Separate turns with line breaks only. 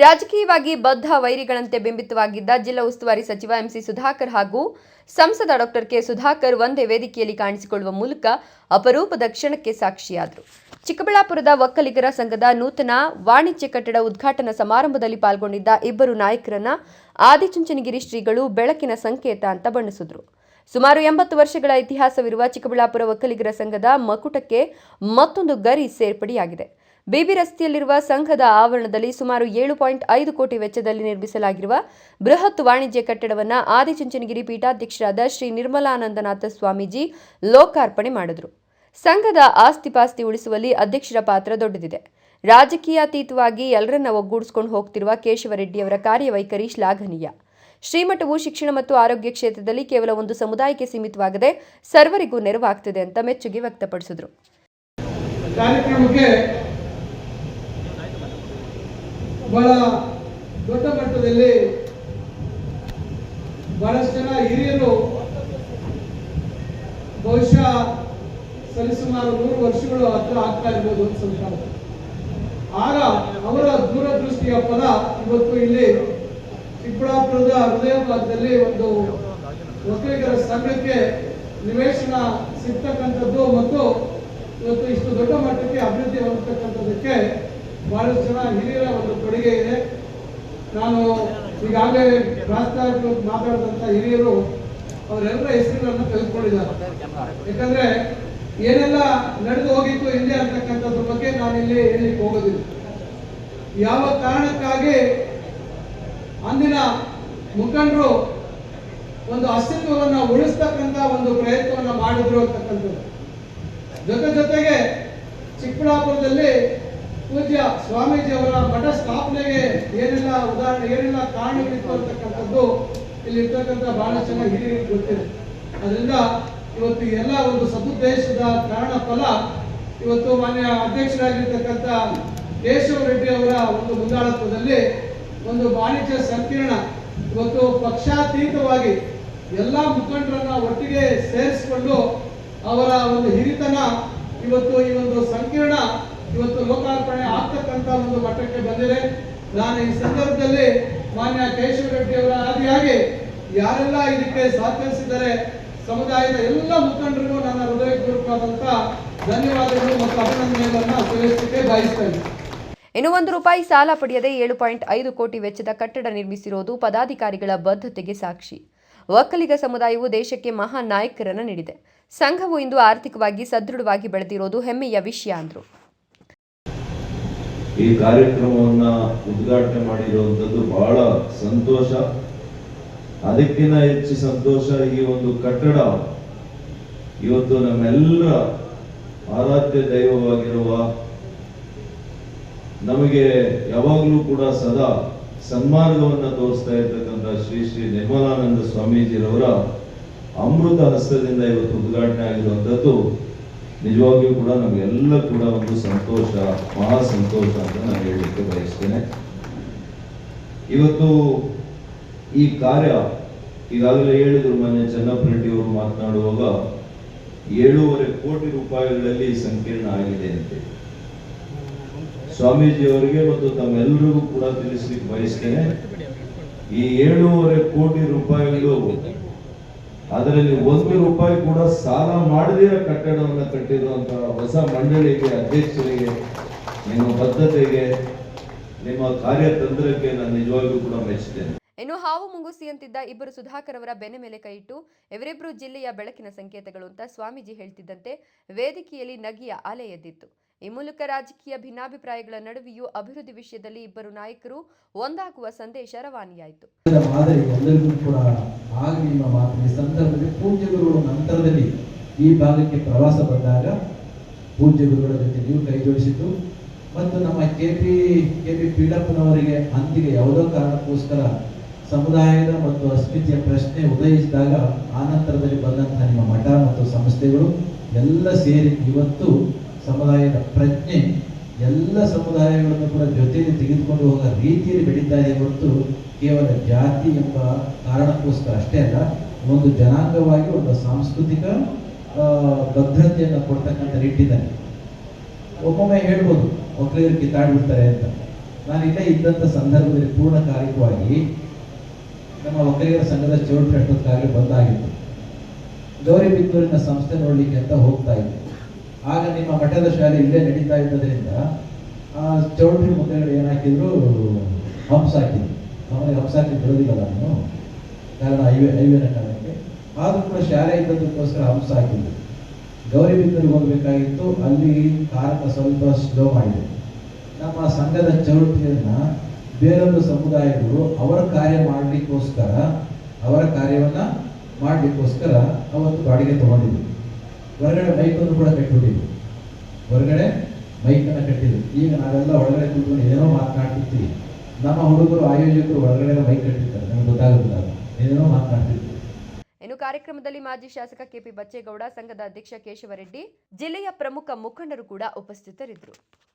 ರಾಜಕೀಯವಾಗಿ ಬದ್ಧ ವೈರಿಗಳಂತೆ ಬಿಂಬಿತವಾಗಿದ್ದ ಜಿಲ್ಲಾ ಉಸ್ತುವಾರಿ ಸಚಿವ ಎಂಸಿ ಸುಧಾಕರ್ ಹಾಗೂ ಸಂಸದ ಡಾಕ್ಟರ್ ಕೆ ಸುಧಾಕರ್ ಒಂದೇ ವೇದಿಕೆಯಲ್ಲಿ ಕಾಣಿಸಿಕೊಳ್ಳುವ ಮೂಲಕ ಅಪರೂಪದ ಕ್ಷಣಕ್ಕೆ ಸಾಕ್ಷಿಯಾದರು. ಚಿಕ್ಕಬಳ್ಳಾಪುರದ ಒಕ್ಕಲಿಗರ ಸಂಘದ ನೂತನ ವಾಣಿಜ್ಯ ಕಟ್ಟಡ ಉದ್ಘಾಟನಾ ಸಮಾರಂಭದಲ್ಲಿ ಪಾಲ್ಗೊಂಡಿದ್ದ ಇಬ್ಬರು ನಾಯಕರನ್ನ ಆದಿಚುಂಚನಗಿರಿ ಶ್ರೀಗಳು ಬೆಳಕಿನ ಸಂಕೇತ ಅಂತ ಬಣ್ಣಿಸಿದರು. ಸುಮಾರು 80 ವರ್ಷಗಳ ಇತಿಹಾಸವಿರುವ ಚಿಕ್ಕಬಳ್ಳಾಪುರ ಒಕ್ಕಲಿಗರ ಸಂಘದ ಮಕುಟಕ್ಕೆ ಮತ್ತೊಂದು ಗರಿ ಸೇರ್ಪಡೆಯಾಗಿದೆ. ಬಿಬಿ ರಸ್ತೆಯಲ್ಲಿರುವ ಸಂಘದ ಆವರಣದಲ್ಲಿ ಸುಮಾರು 7.5 ಕೋಟಿ ವೆಚ್ಚದಲ್ಲಿ ನಿರ್ಮಿಸಲಾಗಿರುವ ಬೃಹತ್ ವಾಣಿಜ್ಯ ಕಟ್ಟಡವನ್ನು ಆದಿಚುಂಚನಗಿರಿ ಪೀಠಾಧ್ಯಕ್ಷರಾದ ಶ್ರೀ ನಿರ್ಮಲಾನಂದನಾಥ ಸ್ವಾಮೀಜಿ ಲೋಕಾರ್ಪಣೆ ಮಾಡಿದರು. ಸಂಘದ ಆಸ್ತಿಪಾಸ್ತಿ ಉಳಿಸುವಲ್ಲಿ ಅಧ್ಯಕ್ಷರ ಪಾತ್ರ ದೊಡ್ಡದಿದೆ. ರಾಜಕೀಯಾತೀತವಾಗಿ ಎಲ್ಲರನ್ನ ಒಗ್ಗೂಡಿಸಿಕೊಂಡು ಹೋಗ್ತಿರುವ ಕೇಶವರೆಡ್ಡಿಯವರ ಕಾರ್ಯವೈಖರಿ ಶ್ಲಾಘನೀಯ. ಶ್ರೀಮಠವು ಶಿಕ್ಷಣ ಮತ್ತು ಆರೋಗ್ಯ ಕ್ಷೇತ್ರದಲ್ಲಿ ಕೇವಲ ಒಂದು ಸಮುದಾಯಕ್ಕೆ ಸೀಮಿತವಾಗದೆ ಸರ್ವರಿಗೂ ನೆರವಾಗ್ತಿದೆ ಅಂತ ಮೆಚ್ಚುಗೆ ವ್ಯಕ್ತಪಡಿಸಿದರು.
ಬಹಳ ದೊಡ್ಡ ಮಟ್ಟದಲ್ಲಿ ಬಹಳಷ್ಟು ಜನ ಹಿರಿಯರು ಬಹುಶಃ ಸರಿಸುಮಾರು 100 ವರ್ಷಗಳು ಹತ್ರ ಆಗ್ತಾ ಇರ್ಬೋದು ಸ್ವಲ್ಪ. ಆಗ ಅವರ ದೂರದೃಷ್ಟಿಯ ಫಲ ಇವತ್ತು ಇಲ್ಲಿ ಚಿಕ್ಕಬಳ್ಳಾಪುರದ ಹೃದಯ ಭಾಗದಲ್ಲಿ ಒಂದು ಒಕ್ಕಲಿಗರ ಸಂಘಕ್ಕೆ ನಿವೇಶನ ಸಿಗ್ತಕ್ಕಂಥದ್ದು ಮತ್ತು ಇವತ್ತು ಇಷ್ಟು ದೊಡ್ಡ ಮಟ್ಟಕ್ಕೆ ಅಭಿವೃದ್ಧಿ ಹೊಂದತಕ್ಕಂಥದ್ದಕ್ಕೆ ಬಹಳಷ್ಟು ಜನ ಹಿರಿಯರ ಒಂದು ಕೊಡುಗೆ ಇದೆ. ನಾನು ಈಗಾಗಲೇ ಪ್ರಾಸ್ತಾವಿಕ ಮಾತಾಡಿದಂಥ ಹಿರಿಯರು ಅವರೆಲ್ಲರ ಹೆಸರುಗಳನ್ನು ತೆಗೆದುಕೊಂಡಿದ್ದಾರೆ. ಯಾಕಂದ್ರೆ ಏನೆಲ್ಲ ನಡೆದು ಹೋಗಿತ್ತು ಹಿಂದೆ ಅಂತಕ್ಕಂಥದ್ರ ಬಗ್ಗೆ ನಾನಿಲ್ಲಿ ಹೇಳಲಿಕ್ಕೆ ಹೋಗೋದಿಲ್ಲ. ಯಾವ ಕಾರಣಕ್ಕಾಗಿ ಅಂದಿನ ಮುಖಂಡರು ಒಂದು ಅಸ್ತಿತ್ವವನ್ನು ಉಳಿಸ್ತಕ್ಕಂಥ ಒಂದು ಪ್ರಯತ್ನವನ್ನು ಮಾಡಿದ್ರು ಅಂತಕ್ಕಂಥದ್ದು. ಜೊತೆಗೆ ಚಿಕ್ಕಬಳ್ಳಾಪುರದಲ್ಲಿ ಪೂಜ್ಯ ಸ್ವಾಮೀಜಿ ಅವರ ಮಠ ಸ್ಥಾಪನೆಗೆ ಏನೆಲ್ಲ ಕಾರಣಗಳಿತ್ತು ಅಂತಕ್ಕಂಥದ್ದು ಇಲ್ಲಿ ಇರ್ತಕ್ಕಂಥ ಬಹಳಷ್ಟು ಜನ ಹಿರಿಯರಿಗೆ ಗೊತ್ತಿದೆ. ಅದರಿಂದ ಇವತ್ತು ಎಲ್ಲ ಒಂದು ಸದುದ್ದೇಶದ ಕಾರಣ ಫಲ ಇವತ್ತು ಮಾನ್ಯ ಅಧ್ಯಕ್ಷರಾಗಿರ್ತಕ್ಕಂಥ ಕೇಶವರೆಡ್ಡಿ ಅವರ ಒಂದು ಮುಂದಾಳತ್ವದಲ್ಲಿ ಒಂದು ವಾಣಿಜ್ಯ ಸಂಕೀರ್ಣ ಇವತ್ತು ಪಕ್ಷಾತೀತವಾಗಿ ಎಲ್ಲ ಮುಖಂಡರನ್ನ ಒಟ್ಟಿಗೆ ಸೇರಿಸಿಕೊಂಡು ಅವರ ಒಂದು ಹಿರಿತನ ಇವತ್ತು ಈ ಒಂದು ಸಂಕೀರ್ಣ ಇವತ್ತು ಲೋಕಾರ್ಪಣೆ ಆಗ್ತಕ್ಕಂಥ ಒಂದು ಮಟ್ಟಕ್ಕೆ ಬಂದಿದೆ. ನಾನು ಈ ಸಂದರ್ಭದಲ್ಲಿ ಮಾನ್ಯ ಕೇಶವರೆಡ್ಡಿ ಅವರ ಆದಿಯಾಗಿ ಯಾರೆಲ್ಲ ಇದಕ್ಕೆ ಸಹಕರಿಸಿದರೆ ಸಮುದಾಯದ ಎಲ್ಲ ಮುಖಂಡರಿಗೂ ನನ್ನ ಹೃದಯಪೂರ್ವಕವಾದಂಥ ಧನ್ಯವಾದಗಳು ಮತ್ತು ಅಭಿನಂದನೆಗಳನ್ನು ಸಲ್ಲಿಸಲಿಕ್ಕೆ ಬಯಸ್ತೇನೆ.
ಇನ್ನು ₹1 ಸಾಲ ಪಡೆಯದೆ 7.5 ಕೋಟಿ ವೆಚ್ಚದ ಕಟ್ಟಡ ನಿರ್ಮಿಸಿರುವುದು ಪದಾಧಿಕಾರಿಗಳ ಬದ್ಧತೆಗೆ ಸಾಕ್ಷಿ. ಒಕ್ಕಲಿಗ ಸಮುದಾಯವು ದೇಶಕ್ಕೆ ಮಹಾನ್ ನಾಯಕರನ್ನು ನೀಡಿದೆ. ಸಂಘವು ಇಂದು ಆರ್ಥಿಕವಾಗಿ ಸದೃಢವಾಗಿ ಬೆಳೆದಿರೋದು ಹೆಮ್ಮೆಯ ವಿಷಯ ಅಂದರು.
ಈ ಕಾರ್ಯಕ್ರಮವನ್ನ ಉದ್ಘಾಟನೆ ಮಾಡಿರುವಂತದ್ದು ಬಹಳ ಸಂತೋಷ. ಅದಕ್ಕಿಂತ ಹೆಚ್ಚು ಸಂತೋಷ ಈ ಒಂದು ಕಟ್ಟಡ ಇವತ್ತು ನಮ್ಮೆಲ್ಲರ ಆರಾಧ್ಯ ದೈವವಾಗಿರುವ ನಮಗೆ ಯಾವಾಗಲೂ ಕೂಡ ಸದಾ ಸನ್ಮಾರ್ಗವನ್ನು ತೋರಿಸ್ತಾ ಇರ್ತಕ್ಕಂಥ ಶ್ರೀ ಶ್ರೀ ನಿರ್ಮಲಾನಂದ ಸ್ವಾಮೀಜಿರವರ ಅಮೃತ ಹಸ್ತದಿಂದ ಇವತ್ತು ಉದ್ಘಾಟನೆ ಆಗಿರುವಂಥದ್ದು ನಿಜವಾಗಿಯೂ ಕೂಡ ನಮಗೆಲ್ಲ ಕೂಡ ಒಂದು ಸಂತೋಷ, ಮಹಾ ಸಂತೋಷ ಅಂತ ನಾನು ಹೇಳಲಿಕ್ಕೆ ಬಯಸ್ತೇನೆ. ಇವತ್ತು ಈ ಕಾರ್ಯ ಈಗಾಗಲೇ ಹೇಳಿದ್ರು, ಮೊನ್ನೆ ಚೆನ್ನಪ್ಪ ರೆಡ್ಡಿ ಅವರು ಮಾತನಾಡುವಾಗ 7.5 ಕೋಟಿ ರೂಪಾಯಿಗಳಲ್ಲಿ ಸಂಕೀರ್ಣ ಆಗಿದೆ ಅಂತ ಸ್ವಾಮೀಜಿ ಅವರಿಗೆ ಮತ್ತು ತಮ್ಮೆಲ್ಲರಿಗೂ ಕೂಡ ತಿಳಿಸ್ಲಿಕ್ಕೆ ಬಯಸ್ತೇನೆ. ಈ 7.5 ಕೋಟಿ ರೂಪಾಯಿಗಳು ಅದರಲ್ಲಿ ₹1 ಕೂಡ ಸಾಲ ಮಾಡದಿರ ಕಟ್ಟಡವನ್ನು ಕಟ್ಟಿರುವಂತಹ ಹೊಸ ಮಂಡಳಿಗೆ, ಅಧ್ಯಕ್ಷರಿಗೆ, ನಿಮ್ಮ ಬದ್ಧತೆಗೆ, ನಿಮ್ಮ ಕಾರ್ಯತಂತ್ರಕ್ಕೆ ನಾನು ನಿಜವಾಗಿಯೂ ಕೂಡ ಮೆಚ್ಚುತ್ತೇನೆ.
ಇನ್ನು ಹಾವು ಮುಂಗುಸಿಯಂತಿದ್ದ ಇಬ್ಬರು ಸುಧಾಕರ್ ಅವರ ಬೆನ್ನ ಮೇಲೆ ಕೈಯಿಟ್ಟು ಇವರಿಬ್ಬರು ಜಿಲ್ಲೆಯ ಬೆಳಕಿನ ಸಂಕೇತಗಳು ಅಂತ ಸ್ವಾಮೀಜಿ ಹೇಳ್ತಿದ್ದಂತೆ ವೇದಿಕೆಯಲ್ಲಿ ನಗಿಯ ಅಲೆ ಎದ್ದಿತ್ತು. ಈ ಮೂಲಕ ರಾಜಕೀಯ ಭಿನ್ನಾಭಿಪ್ರಾಯಗಳ ನಡುವೆಯೂ ಅಭಿವೃದ್ಧಿ ವಿಷಯದಲ್ಲಿ ಇಬ್ಬರು ನಾಯಕರು ಒಂದಾಗುವ ಸಂದೇಶ ರವಾನೆಯಾಯಿತು.
ಪೂಜ್ಯ ಗುರುಗಳು ನಂತರದಲ್ಲಿ ಈ ಭಾಗಕ್ಕೆ ಪ್ರವಾಸ ಬಂದಾಗ ಪೂಜ್ಯ ಗುರುಗಳ ಜೊತೆ ನೀವು ಕೈ ಜೋಡಿಸಿದ್ದು ಮತ್ತು ನಮ್ಮ ಕೆಪಿ ಪೀಡಪ್ಪನವರಿಗೆ ಅಂತಿಗೆ ಯಾವುದೋ ಕಾರಣಕ್ಕೋಸ್ಕರ ಸಮುದಾಯದ ಮತ್ತು ಅಸ್ಮಿತೆಯ ಪ್ರಶ್ನೆ ಉದಯಿಸಿದಾಗ ಆನಂತರದಲ್ಲಿ ಬಂದಂತಹ ನಿಮ್ಮ ಮಠ ಮತ್ತು ಸಂಸ್ಥೆಗಳು ಎಲ್ಲ ಸೇರಿ ಇವತ್ತು ಸಮುದಾಯದ ಪ್ರಜ್ಞೆ ಎಲ್ಲ ಸಮುದಾಯಗಳನ್ನು ಕೂಡ ಜೊತೆಯಲ್ಲಿ ತೆಗೆದುಕೊಂಡು ಹೋಗೋ ರೀತಿಯಲ್ಲಿ ಬೆಳೀತಾ ಇದೆ ಹೊರತು ಕೇವಲ ಜಾತಿ ಎಂಬ ಕಾರಣಕ್ಕೋಸ್ಕರ ಅಷ್ಟೇ ಅಲ್ಲ, ಒಂದು ಜನಾಂಗವಾಗಿ ಒಂದು ಸಾಂಸ್ಕೃತಿಕ ಭದ್ರತೆಯನ್ನು ಕೊಡ್ತಕ್ಕಂಥ ನಿಟ್ಟಿನಲ್ಲಿ. ಒಮ್ಮೊಮ್ಮೆ ಹೇಳ್ಬೋದು ಒಕ್ಕಲಿಗರು ಕಿತ್ತಾಡ್ಬಿಡ್ತಾರೆ ಅಂತ, ನಾನು ಇಲ್ಲೇ ಇದ್ದಂಥ ಸಂದರ್ಭದಲ್ಲಿ ಪೂರ್ಣಕಾಲಿಕವಾಗಿ ನಮ್ಮ ಒಕ್ಕಲಿಗರ ಸಂಘದ ಚೌಲ್ಟ್ರಿ ಅಷ್ಟೊತ್ತು ಕಾರ್ಯ ಬಂದಾಗಿತ್ತು. ಗೌರಿಬಿದನೂರಿನ ಸಂಸ್ಥೆ ನೋಡ್ಲಿಕ್ಕೆ ಅಂತ ಹೋಗ್ತಾ ಇದ್ದೆ. ಆಗ ನಿಮ್ಮ ಮಠದ ಶಾಲೆ ಇಲ್ಲೇ ನಡೀತಾ ಇದ್ದದ್ರಿಂದ ಆ ಚೌಲ್ಟ್ರಿ ಮುಂದೆಗಡೆ ಏನು ಹಾಕಿದ್ರು, ಹಂಪ್ಸ್ ಹಾಕಿದ್ರು. ನಮಗೆ ಹಂಪ್ಸ್ ಹಾಕಿ ಬಿಡೋದಿಲ್ಲ ನಾನು, ಕಾರಣ ಐವೇನ ಕಾರಣಕ್ಕೆ. ಆದರೂ ಕೂಡ ಶಾಲೆ ಇದ್ದದಕ್ಕೋಸ್ಕರ ಹಂಪ್ಸ್ ಹಾಕಿದ್ರು. ಗೌರಿಬಿದನೂರಿಗೆ ಹೋಗಬೇಕಾಗಿತ್ತು, ಅಲ್ಲಿ ಕಾರಣ ಸ್ವಲ್ಪ ಸ್ಲೋ ಮಾಡಿದೆ. ನಮ್ಮ ಸಂಘದ ಚೌಲ್ಟ್ರಿಯನ್ನ ಬೇರೊಂದು ಸಮುದಾಯಗಳು ಅವರ ಕಾರ್ಯವನ್ನ ಮಾಡಲಿಕ್ಕೋಸ್ಕರ ಅವತ್ತು ಬಾಡಿಗೆ ತಗೊಂಡಿದ್ರು. ಹೊರಗಡೆ ಮೈಕನ್ನು ಕೂಡ ಕಟ್ಟಿಬಿಟ್ಟಿದ್ರು. ಈಗ ನಾವೆಲ್ಲ ಒಳಗಡೆ ಕೂತ್ಕೊಂಡು ಏನೋ ಮಾತನಾಡ್ತಿರ್ತೀವಿ. ನಮ್ಮ ಹುಡುಗರು ಆಯೋಜಕರು ಒಳಗಡೆ ಮೈಕ್ ಕಟ್ಟಿರ್ತಾರೆ, ನಮ್ಗೆ ಗೊತ್ತಾಗುತ್ತಿಲ್ಲ, ಏನೇನೋ ಮಾತನಾಡ್ತಿರ್ತೀವಿ.
ಇನ್ನು ಕಾರ್ಯಕ್ರಮದಲ್ಲಿ ಮಾಜಿ ಶಾಸಕ ಕೆಪಿ ಬಚ್ಚೇಗೌಡ, ಸಂಘದ ಅಧ್ಯಕ್ಷ ಕೇಶವರೆಡ್ಡಿ, ಜಿಲ್ಲೆಯ ಪ್ರಮುಖ ಮುಖಂಡರು ಕೂಡ ಉಪಸ್ಥಿತರಿದ್ದರು.